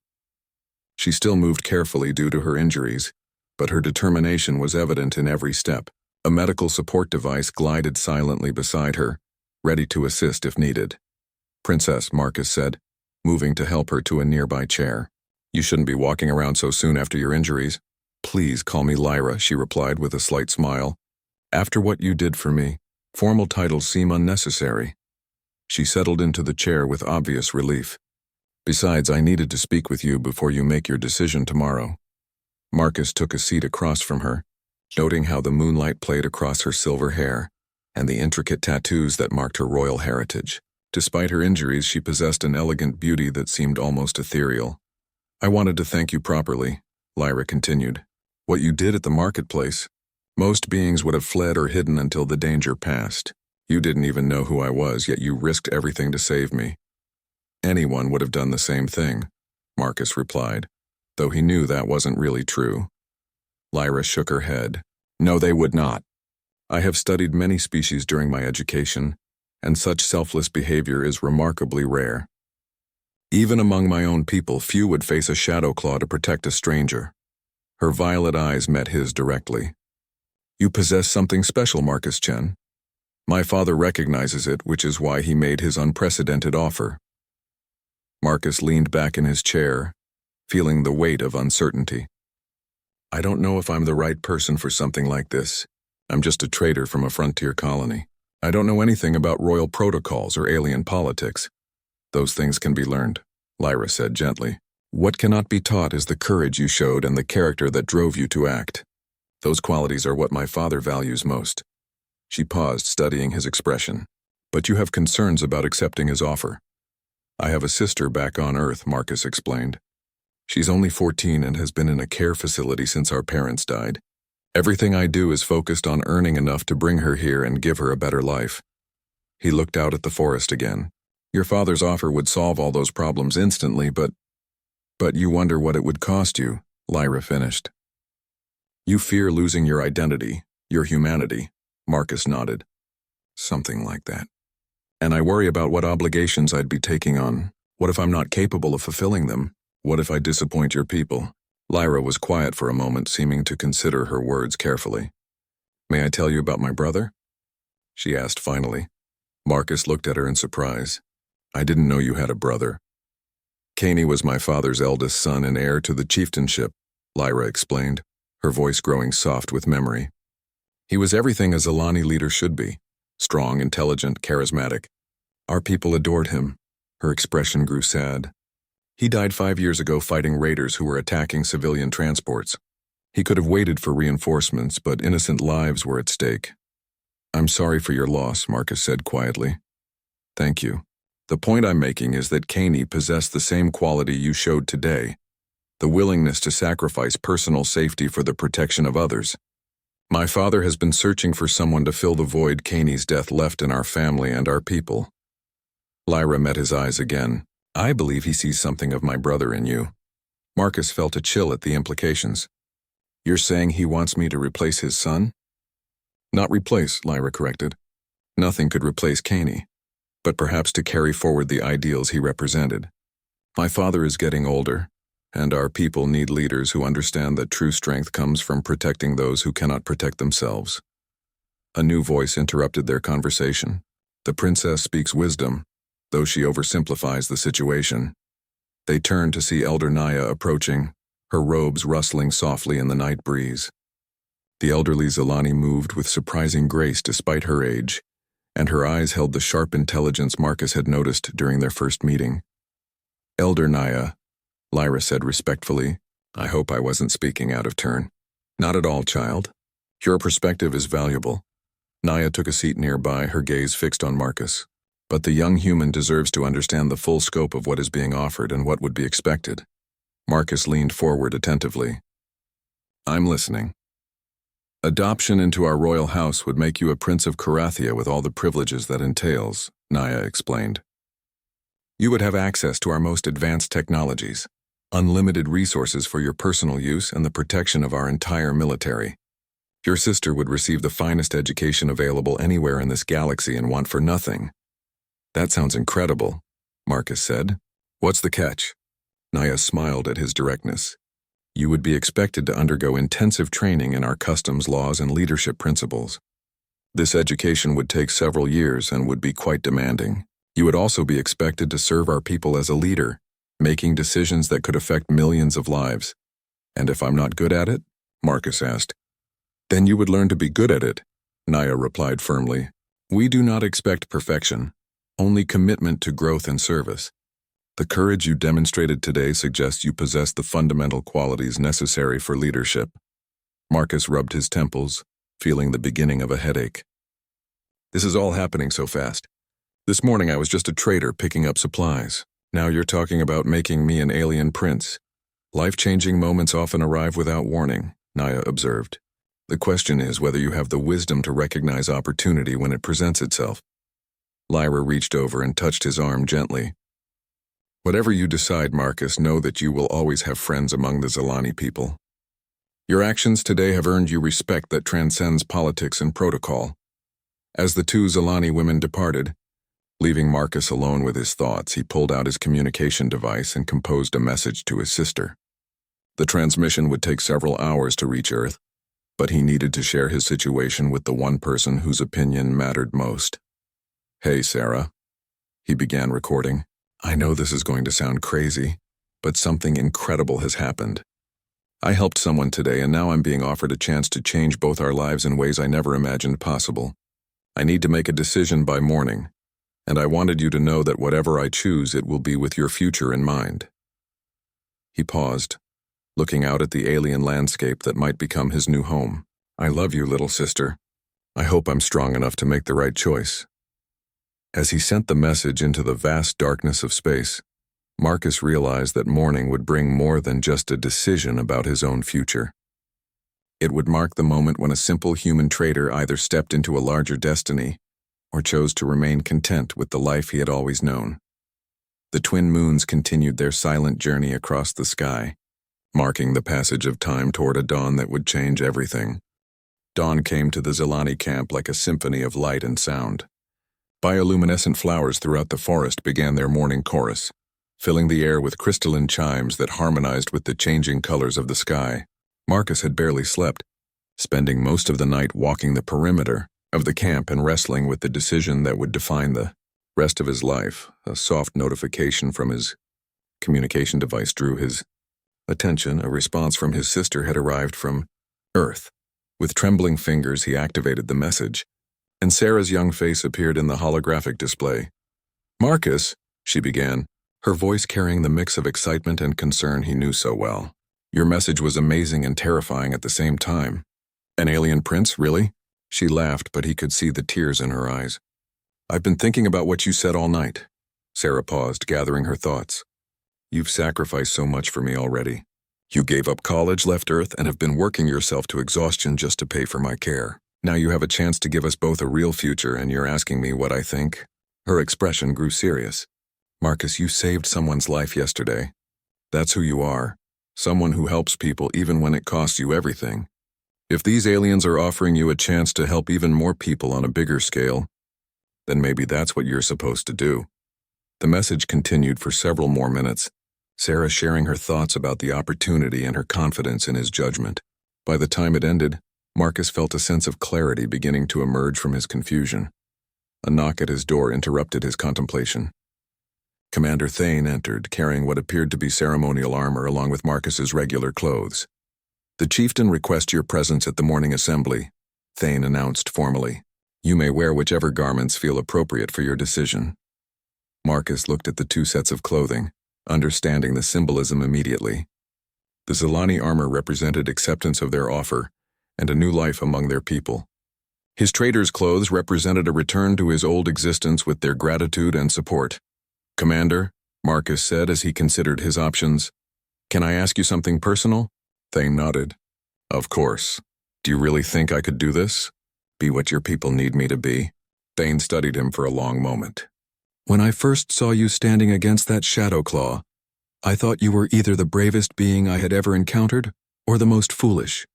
[SPEAKER 1] She still moved carefully due to her injuries, but her determination was evident in every step. A medical support device glided silently beside her, ready to assist if needed. "Princess," Marcus said, moving to help her to a nearby chair. "You shouldn't be walking around so soon after your injuries." "Please call me Lyra," she replied with a slight smile. "After what you did for me, formal titles seem unnecessary." She settled into the chair with obvious relief. "Besides, I needed to speak with you before you make your decision tomorrow." Marcus took a seat across from her, noting how the moonlight played across her silver hair and the intricate tattoos that marked her royal heritage. Despite her injuries, she possessed an elegant beauty that seemed almost ethereal. "I wanted to thank you properly," Lyra continued. "What you did at the marketplace, most beings would have fled or hidden until the danger passed. You didn't even know who I was, yet you risked everything to save me." "Anyone would have done the same thing," Marcus replied, though he knew that wasn't really true. Lyra shook her head. "No, they would not. I have studied many species during my education, and such selfless behavior is remarkably rare. Even among my own people, few would face a shadow claw to protect a stranger." Her violet eyes met his directly. "You possess something special, Marcus Chen. My father recognizes it, which is why he made his unprecedented offer." Marcus leaned back in his chair, feeling the weight of uncertainty. "I don't know if I'm the right person for something like this. I'm just a trader from a frontier colony. I don't know anything about royal protocols or alien politics. Those things can be learned," Lyra said gently. "What cannot be taught is the courage you showed and the character that drove you to act. Those qualities are what my father values most." She paused, studying his expression. "But you have concerns about accepting his offer." "I have a sister back on Earth," Marcus explained. "She's only 14 and has been in a care facility since our parents died. Everything I do is focused on earning enough to bring her here and give her a better life." He looked out at the forest again. "Your father's offer would solve all those problems instantly, but you wonder what it would cost you," Lyra finished. "You fear losing your identity, your humanity," Marcus nodded. "Something like that. And I worry about what obligations I'd be taking on. What if I'm not capable of fulfilling them? What if I disappoint your people?" Lyra was quiet for a moment, seeming to consider her words carefully. "May I tell you about my brother?" she asked finally. Marcus looked at her in surprise. "I didn't know you had a brother." "Caney was my father's eldest son and heir to the chieftainship," Lyra explained, her voice growing soft with memory. "He was everything a Zilani leader should be. Strong, intelligent, charismatic. Our people adored him." Her expression grew sad. "He died 5 years ago fighting raiders who were attacking civilian transports. He could have waited for reinforcements, but innocent lives were at stake." "I'm sorry for your loss," Marcus said quietly. "Thank you. The point I'm making is that Caney possessed the same quality you showed today, the willingness to sacrifice personal safety for the protection of others. My father has been searching for someone to fill the void Caney's death left in our family and our people." Lyra met his eyes again. "I believe he sees something of my brother in you." Marcus felt a chill at the implications. "You're saying he wants me to replace his son?" "Not replace," Lyra corrected. "Nothing could replace Caney, but perhaps to carry forward the ideals he represented. My father is getting older, and our people need leaders who understand that true strength comes from protecting those who cannot protect themselves. A new voice interrupted their conversation. The princess speaks wisdom, though she oversimplifies the situation. They turned to see Elder Naya approaching, her robes rustling softly in the night breeze. The elderly Zilani moved with surprising grace despite her age, and her eyes held the sharp intelligence Marcus had noticed during their first meeting. "Elder Naya," Lyra said respectfully. "I hope I wasn't speaking out of turn." "Not at all, child. Your perspective is valuable." Naya took a seat nearby, her gaze fixed on Marcus. "But the young human deserves to understand the full scope of what is being offered and what would be expected." Marcus leaned forward attentively. "I'm listening." "Adoption into our royal house would make you a prince of Carathia with all the privileges that entails," Naya explained. "You would have access to our most advanced technologies, unlimited resources for your personal use and the protection of our entire military. Your sister would receive the finest education available anywhere in this galaxy and want for nothing." "That sounds incredible," Marcus said. "What's the catch?" Naya smiled at his directness. "You would be expected to undergo intensive training in our customs laws and leadership principles. This education would take several years and would be quite demanding. You would also be expected to serve our people as a leader, making decisions that could affect millions of lives." "And if I'm not good at it?" Marcus asked. "Then you would learn to be good at it," Naya replied firmly. "We do not expect perfection, only commitment to growth and service. The courage you demonstrated today suggests you possess the fundamental qualities necessary for leadership." Marcus rubbed his temples, feeling the beginning of a headache. "This is all happening so fast. This morning I was just a trader picking up supplies. Now you're talking about making me an alien prince. Life-changing moments often arrive without warning," Naya observed. "The question is whether you have the wisdom to recognize opportunity when it presents itself." Lyra reached over and touched his arm gently. "Whatever you decide, Marcus, know that you will always have friends among the Zilani people. Your actions today have earned you respect that transcends politics and protocol." As the two Zilani women departed, leaving Marcus alone with his thoughts, he pulled out his communication device and composed a message to his sister. The transmission would take several hours to reach Earth, but he needed to share his situation with the one person whose opinion mattered most. "Hey, Sarah," he began recording. "I know this is going to sound crazy, but something incredible has happened. I helped someone today and now I'm being offered a chance to change both our lives in ways I never imagined possible. I need to make a decision by morning, and I wanted you to know that whatever I choose, it will be with your future in mind." He paused, looking out at the alien landscape that might become his new home. "I love you, little sister. I hope I'm strong enough to make the right choice." As he sent the message into the vast darkness of space, Marcus realized that morning would bring more than just a decision about his own future. It would mark the moment when a simple human trader either stepped into a larger destiny or chose to remain content with the life he had always known. The twin moons continued their silent journey across the sky, marking the passage of time toward a dawn that would change everything. Dawn came to the Zilani camp like a symphony of light and sound. Bioluminescent flowers throughout the forest began their morning chorus, filling the air with crystalline chimes that harmonized with the changing colors of the sky. Marcus had barely slept, spending most of the night walking the perimeter of the camp and wrestling with the decision that would define the rest of his life. A soft notification from his communication device drew his attention. A response from his sister had arrived from Earth. With trembling fingers, he activated the message, and Sarah's young face appeared in the holographic display. "Marcus," she began, her voice carrying the mix of excitement and concern he knew so well. "Your message was amazing and terrifying at the same time." "An alien prince, really?" She laughed, but he could see the tears in her eyes. "I've been thinking about what you said all night." Sarah paused, gathering her thoughts. "You've sacrificed so much for me already. You gave up college, left Earth, and have been working yourself to exhaustion just to pay for my care. Now you have a chance to give us both a real future, and you're asking me what I think?" Her expression grew serious. "Marcus, you saved someone's life yesterday. That's who you are. Someone who helps people even when it costs you everything. If these aliens are offering you a chance to help even more people on a bigger scale, then maybe that's what you're supposed to do." The message continued for several more minutes, Sarah sharing her thoughts about the opportunity and her confidence in his judgment. By the time it ended, Marcus felt a sense of clarity beginning to emerge from his confusion. A knock at his door interrupted his contemplation. Commander Thane entered, carrying what appeared to be ceremonial armor along with Marcus's regular clothes. "The Chieftain requests your presence at the morning assembly," Thane announced formally. "You may wear whichever garments feel appropriate for your decision." Marcus looked at the two sets of clothing, understanding the symbolism immediately. The Zilani armor represented acceptance of their offer and a new life among their people. His trader's clothes represented a return to his old existence with their gratitude and support. "Commander," Marcus said as he considered his options, "can I ask you something personal?" Thane nodded. "Of course. Do you really think I could do this? Be what your people need me to be?" Thane studied him for a long moment. "When I first saw you standing against that shadow claw, I thought you were either the bravest being I had ever encountered or the most foolish.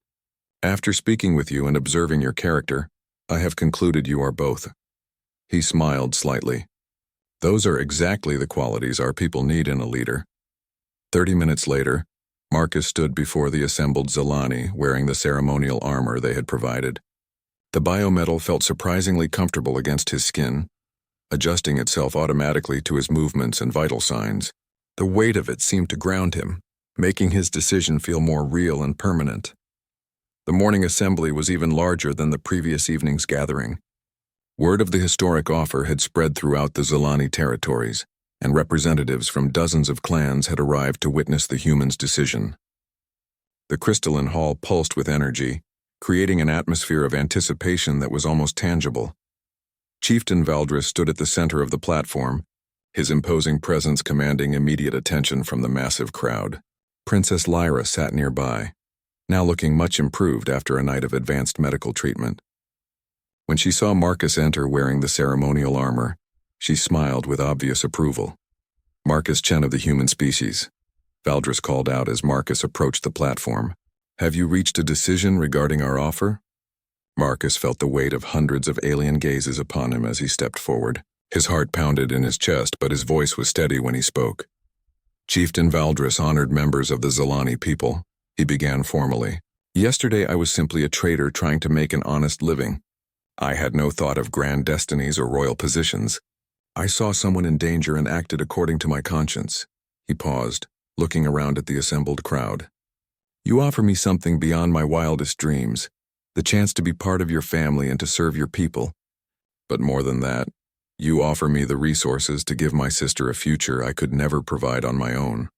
[SPEAKER 1] After speaking with you and observing your character, I have concluded you are both." He smiled slightly. "Those are exactly the qualities our people need in a leader." 30 minutes later, Marcus stood before the assembled Zilani wearing the ceremonial armor they had provided. The biometal felt surprisingly comfortable against his skin, adjusting itself automatically to his movements and vital signs. The weight of it seemed to ground him, making his decision feel more real and permanent. The morning assembly was even larger than the previous evening's gathering. Word of the historic offer had spread throughout the Zilani territories, and representatives from dozens of clans had arrived to witness the humans' decision. The crystalline hall pulsed with energy, creating an atmosphere of anticipation that was almost tangible. Chieftain Valdris stood at the center of the platform, his imposing presence commanding immediate attention from the massive crowd. Princess Lyra sat nearby, now looking much improved after a night of advanced medical treatment. When she saw Marcus enter wearing the ceremonial armor, she smiled with obvious approval. "Marcus Chen of the human species," Valdris called out as Marcus approached the platform. "Have you reached a decision regarding our offer?" Marcus felt the weight of hundreds of alien gazes upon him as he stepped forward. His heart pounded in his chest, but his voice was steady when he spoke. "Chieftain Valdris honored members of the Zilani people," he began formally. "Yesterday I was simply a trader trying to make an honest living. I had no thought of grand destinies or royal positions. I saw someone in danger and acted according to my conscience." He paused, looking around at the assembled crowd. "You offer me something beyond my wildest dreams, the chance to be part of your family and to serve your people. But more than that, you offer me the resources to give my sister a future I could never provide on my own."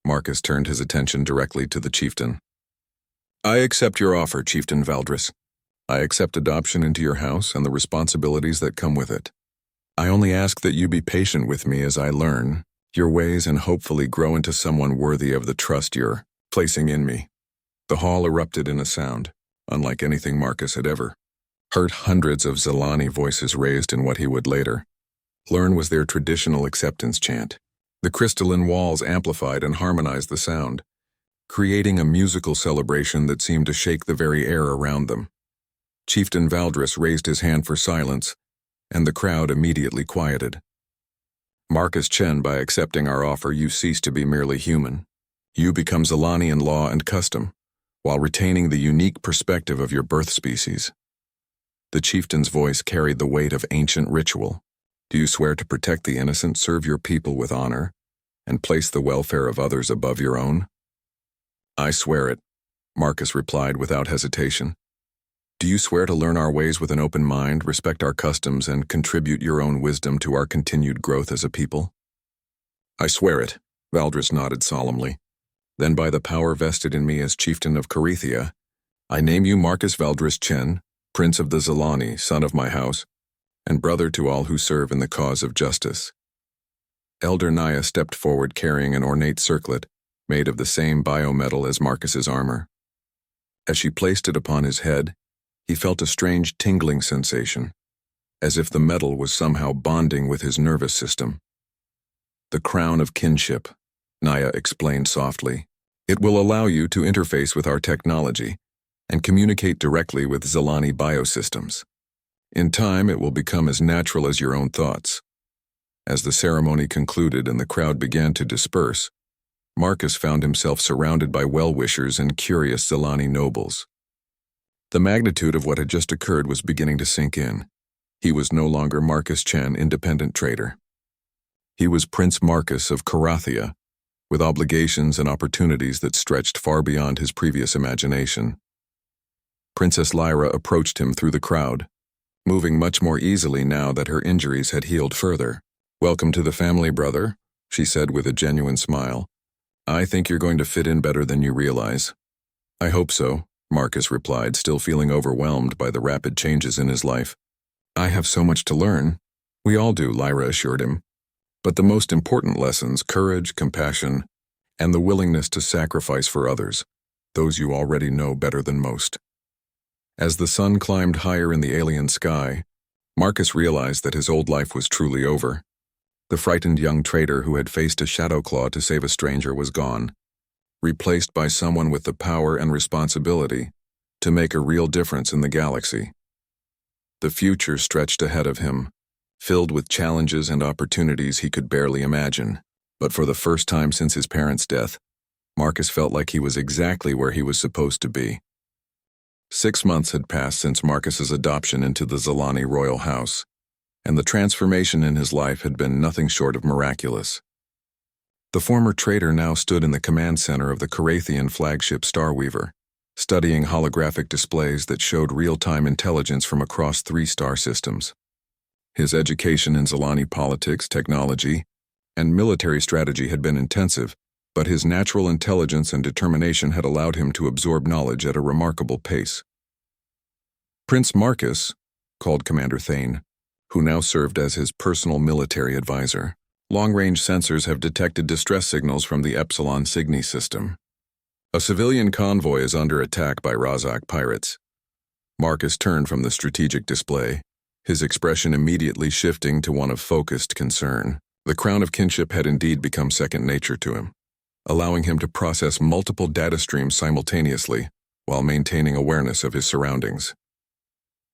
[SPEAKER 1] Marcus turned his attention directly to the chieftain. "I accept your offer, Chieftain Valdris. I accept adoption into your house and the responsibilities that come with it. I only ask that you be patient with me as I learn your ways and hopefully grow into someone worthy of the trust you're placing in me." The hall erupted in a sound, unlike anything Marcus had ever heard. Hundreds of Zilani voices raised in what he would later learn was their traditional acceptance chant. The crystalline walls amplified and harmonized the sound, creating a musical celebration that seemed to shake the very air around them. Chieftain Valdris raised his hand for silence, and the crowd immediately quieted. "Marcus Chen, by accepting our offer, you cease to be merely human. You become Zilani in law and custom, while retaining the unique perspective of your birth species." The chieftain's voice carried the weight of ancient ritual. "Do you swear to protect the innocent, serve your people with honor, and place the welfare of others above your own?" "I swear it," Marcus replied without hesitation. "Do you swear to learn our ways with an open mind, respect our customs, and contribute your own wisdom to our continued growth as a people?" "I swear it," Valdris nodded solemnly. "Then by the power vested in me as chieftain of Carithia, I name you Marcus Valdris Chen, Prince of the Zilani, son of my house, and brother to all who serve in the cause of justice." Elder Naya stepped forward carrying an ornate circlet made of the same biometal as Marcus's armor. As she placed it upon his head, he felt a strange tingling sensation, as if the metal was somehow bonding with his nervous system. "The crown of kinship," Naya explained softly. "It will allow you to interface with our technology and communicate directly with Zilani biosystems. In time, it will become as natural as your own thoughts." As the ceremony concluded and the crowd began to disperse, Marcus found himself surrounded by well-wishers and curious Zalani nobles. The magnitude of what had just occurred was beginning to sink in. He was no longer Marcus Chen, independent trader. He was Prince Marcus of Carathia, with obligations and opportunities that stretched far beyond his previous imagination. Princess Lyra approached him through the crowd, moving much more easily now that her injuries had healed further. "Welcome to the family, brother," she said with a genuine smile. "I think you're going to fit in better than you realize." "I hope so," Marcus replied, still feeling overwhelmed by the rapid changes in his life. "I have so much to learn." "We all do," Lyra assured him. "But the most important lessons, courage, compassion, and the willingness to sacrifice for others, those you already know better than most." As the sun climbed higher in the alien sky, Marcus realized that his old life was truly over. The frightened young trader who had faced a shadow claw to save a stranger was gone, replaced by someone with the power and responsibility to make a real difference in the galaxy. The future stretched ahead of him, filled with challenges and opportunities he could barely imagine. But for the first time since his parents' death, Marcus felt like he was exactly where he was supposed to be. 6 months had passed since Marcus's adoption into the Zalani royal house, and the transformation in his life had been nothing short of miraculous. The former trader now stood in the command center of the Carathian flagship Starweaver, studying holographic displays that showed real-time intelligence from across 3 star systems. His education in Zalani politics, technology, and military strategy had been intensive, but his natural intelligence and determination had allowed him to absorb knowledge at a remarkable pace. Prince Marcus, called Commander Thane, who now served as his personal military advisor. Long-range sensors have detected distress signals from the Epsilon Cygni system. A civilian convoy is under attack by Razak pirates. Marcus turned from the strategic display, his expression immediately shifting to one of focused concern. The crown of kinship had indeed become second nature to him, allowing him to process multiple data streams simultaneously while maintaining awareness of his surroundings.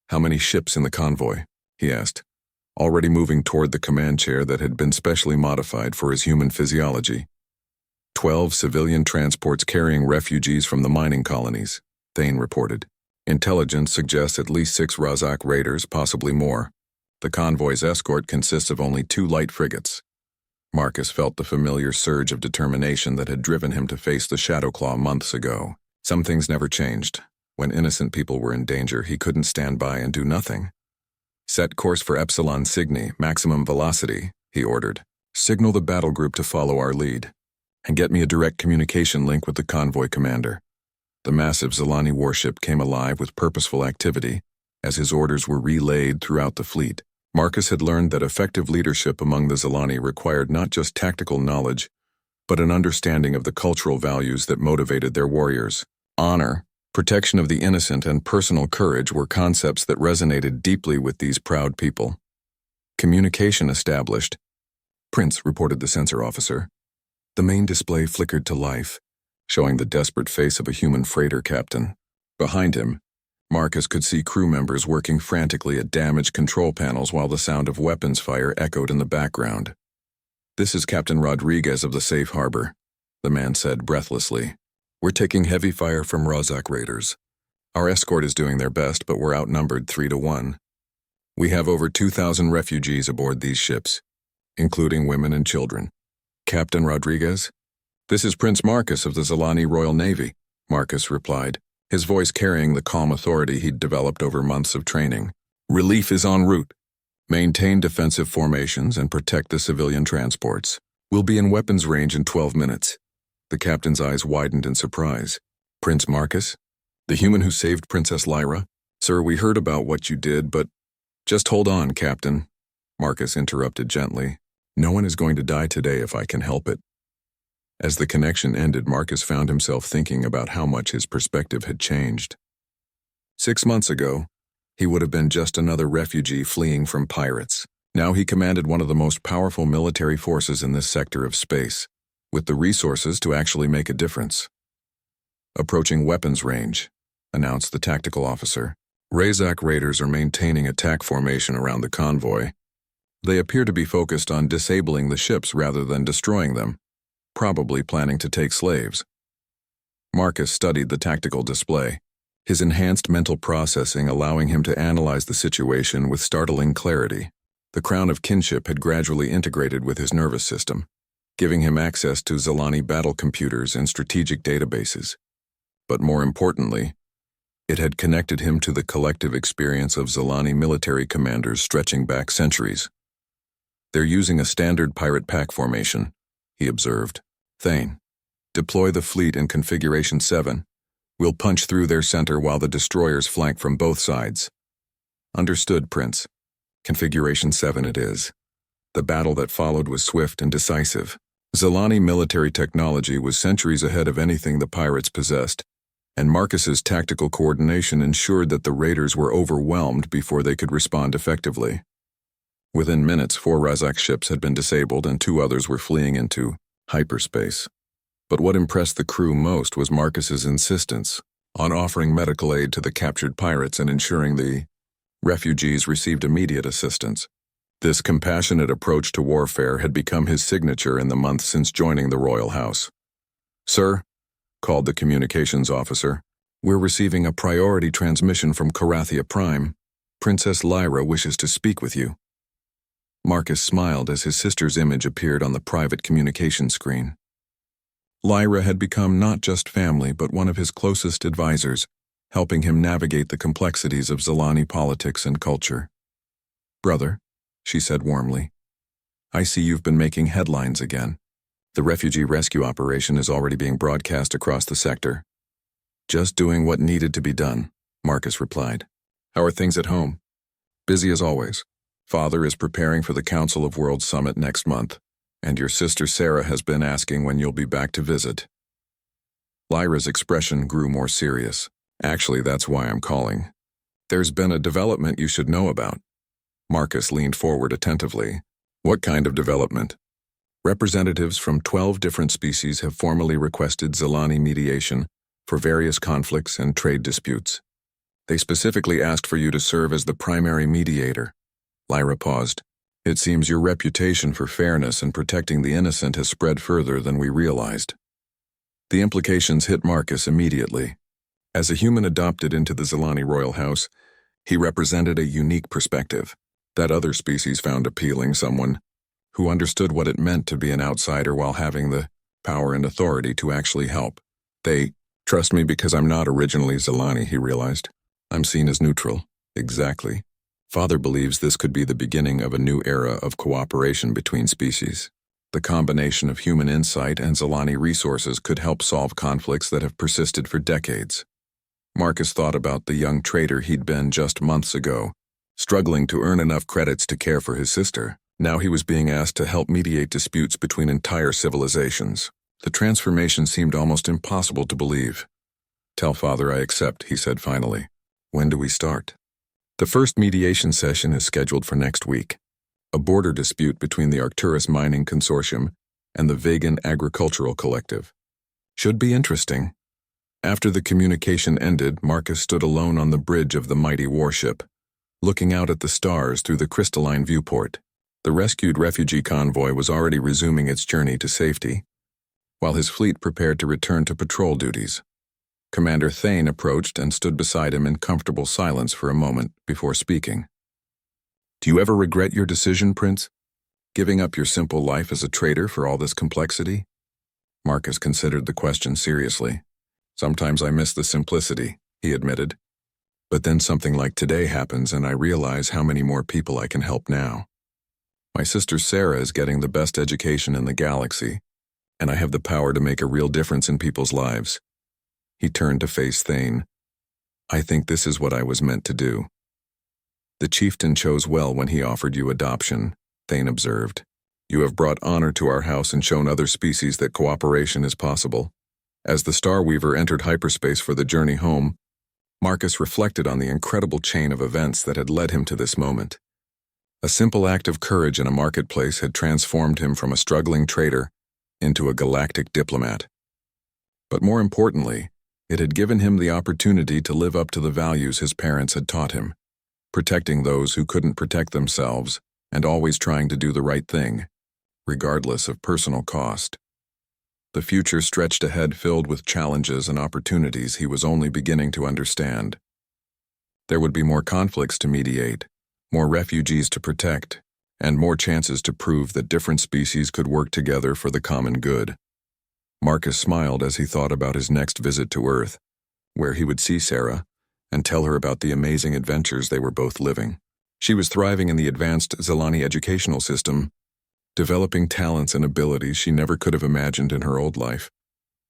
[SPEAKER 1] "How many ships in the convoy?" he asked, already moving toward the command chair that had been specially modified for his human physiology. 12 civilian transports carrying refugees from the mining colonies, Thane reported. Intelligence suggests at least 6 Razak raiders, possibly more. The convoy's escort consists of only 2 light frigates. Marcus felt the familiar surge of determination that had driven him to face the Shadowclaw months ago. Some things never changed. When innocent people were in danger, he couldn't stand by and do nothing. "Set course for Epsilon Cygni, maximum velocity," he ordered. "Signal the battle group to follow our lead, and get me a direct communication link with the convoy commander." The massive Zalani warship came alive with purposeful activity as his orders were relayed throughout the fleet. Marcus had learned that effective leadership among the Zalani required not just tactical knowledge, but an understanding of the cultural values that motivated their warriors. Honor, protection of the innocent, and personal courage were concepts that resonated deeply with these proud people. "Communication established," Prince reported the sensor officer. The main display flickered to life, showing the desperate face of a human freighter captain. Behind him, Marcus could see crew members working frantically at damaged control panels while the sound of weapons fire echoed in the background. "This is Captain Rodriguez of the Safe Harbor," the man said breathlessly. "We're taking heavy fire from Razak raiders. Our escort is doing their best, but we're outnumbered 3 to 1. We have over 2,000 refugees aboard these ships, including women and children." "Captain Rodriguez?" "This is Prince Marcus of the Zalani Royal Navy," Marcus replied, his voice carrying the calm authority he'd developed over months of training. "Relief is en route. Maintain defensive formations and protect the civilian transports. We'll be in weapons range in 12 minutes. The captain's eyes widened in surprise. "Prince Marcus? The human who saved Princess Lyra? Sir, we heard about what you did, but—" "Just hold on, Captain," Marcus interrupted gently. "No one is going to die today if I can help it." As the connection ended, Marcus found himself thinking about how much his perspective had changed. 6 months ago, he would have been just another refugee fleeing from pirates. Now he commanded one of the most powerful military forces in this sector of space, with the resources to actually make a difference. "Approaching weapons range," announced the tactical officer. "Razak raiders are maintaining attack formation around the convoy. They appear to be focused on disabling the ships rather than destroying them, probably planning to take slaves. Marcus studied the tactical display, his enhanced mental processing allowing him to analyze the situation with startling clarity. The crown of kinship had gradually integrated with his nervous system, giving him access to Zilani battle computers and strategic databases. But more importantly, it had connected him to the collective experience of Zilani military commanders stretching back centuries. "They're using a standard pirate pack formation," he observed. "Thane, deploy the fleet in Configuration 7. We'll punch through their center while the destroyers flank from both sides." "Understood, Prince. Configuration 7 it is." The battle that followed was swift and decisive. Zilani military technology was centuries ahead of anything the pirates possessed, and Marcus's tactical coordination ensured that the raiders were overwhelmed before they could respond effectively. Within minutes, 4 Razak ships had been disabled and 2 others were fleeing into hyperspace. But what impressed the crew most was Marcus's insistence on offering medical aid to the captured pirates and ensuring the refugees received immediate assistance. This compassionate approach to warfare had become his signature in the months since joining the royal house. "Sir," called the communications officer, "we're receiving a priority transmission from Carathia Prime. Princess Lyra wishes to speak with you." Marcus smiled as his sister's image appeared on the private communication screen. Lyra had become not just family but one of his closest advisors, helping him navigate the complexities of Zilani politics and culture. "Brother," she said warmly, "I see you've been making headlines again. The refugee rescue operation is already being broadcast across the sector." "Just doing what needed to be done," Marcus replied. "How are things at home?" "Busy as always. Father is preparing for the Council of Worlds Summit next month, and your sister Sarah has been asking when you'll be back to visit." Lyra's expression grew more serious. "Actually, that's why I'm calling. There's been a development you should know about." Marcus leaned forward attentively. "What kind of development?" "Representatives from 12 different species have formally requested Zilani mediation for various conflicts and trade disputes. They specifically asked for you to serve as the primary mediator." Lyra paused. "It seems your reputation for fairness and protecting the innocent has spread further than we realized." The implications hit Marcus immediately. As a human adopted into the Zilani royal house, he represented a unique perspective that other species found appealing, someone who understood what it meant to be an outsider while having the power and authority to actually help. "They trust me because I'm not originally Zilani," he realized. "I'm seen as neutral." "Exactly. Father believes this could be the beginning of a new era of cooperation between species. The combination of human insight and Zilani resources could help solve conflicts that have persisted for decades." Marcus thought about the young trader he'd been just months ago, struggling to earn enough credits to care for his sister. Now he was being asked to help mediate disputes between entire civilizations. The transformation seemed almost impossible to believe. "Tell Father I accept," he said finally. "When do we start?" "The first mediation session is scheduled for next week. A border dispute between the Arcturus Mining Consortium and the Vegan Agricultural Collective. Should be interesting." After the communication ended, Marcus stood alone on the bridge of the mighty warship, looking out at the stars through the crystalline viewport. The rescued refugee convoy was already resuming its journey to safety, while his fleet prepared to return to patrol duties. Commander Thane approached and stood beside him in comfortable silence for a moment before speaking. "Do you ever regret your decision, Prince? Giving up your simple life as a trader for all this complexity?" Marcus considered the question seriously. "Sometimes I miss the simplicity," he admitted. "But then something like today happens and I realize how many more people I can help now. My sister Sarah is getting the best education in the galaxy, and I have the power to make a real difference in people's lives." He turned to face Thane. "I think this is what I was meant to do." "The Chieftain chose well when he offered you adoption," Thane observed. "You have brought honor to our house and shown other species that cooperation is possible." As the Star Weaver entered hyperspace for the journey home, Marcus reflected on the incredible chain of events that had led him to this moment. A simple act of courage in a marketplace had transformed him from a struggling trader into a galactic diplomat. But more importantly, it had given him the opportunity to live up to the values his parents had taught him, protecting those who couldn't protect themselves and always trying to do the right thing, regardless of personal cost. The future stretched ahead filled with challenges and opportunities he was only beginning to understand. There would be more conflicts to mediate, more refugees to protect, and more chances to prove that different species could work together for the common good. Marcus smiled as he thought about his next visit to Earth, where he would see Sarah and tell her about the amazing adventures they were both living. She was thriving in the advanced Zelani educational system, developing talents and abilities she never could have imagined in her old life.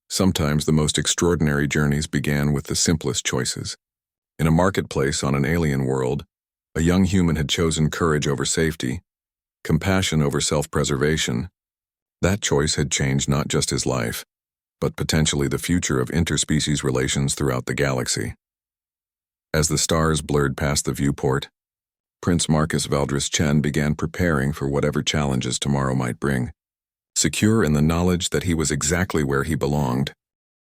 [SPEAKER 1] Sometimes the most extraordinary journeys began with the simplest choices. In a marketplace on an alien world, a young human had chosen courage over safety, compassion over self-preservation. That choice had changed not just his life, but potentially the future of interspecies relations throughout the galaxy. As the stars blurred past the viewport, Prince Marcus Valdris Chen began preparing for whatever challenges tomorrow might bring. Secure in the knowledge that he was exactly where he belonged,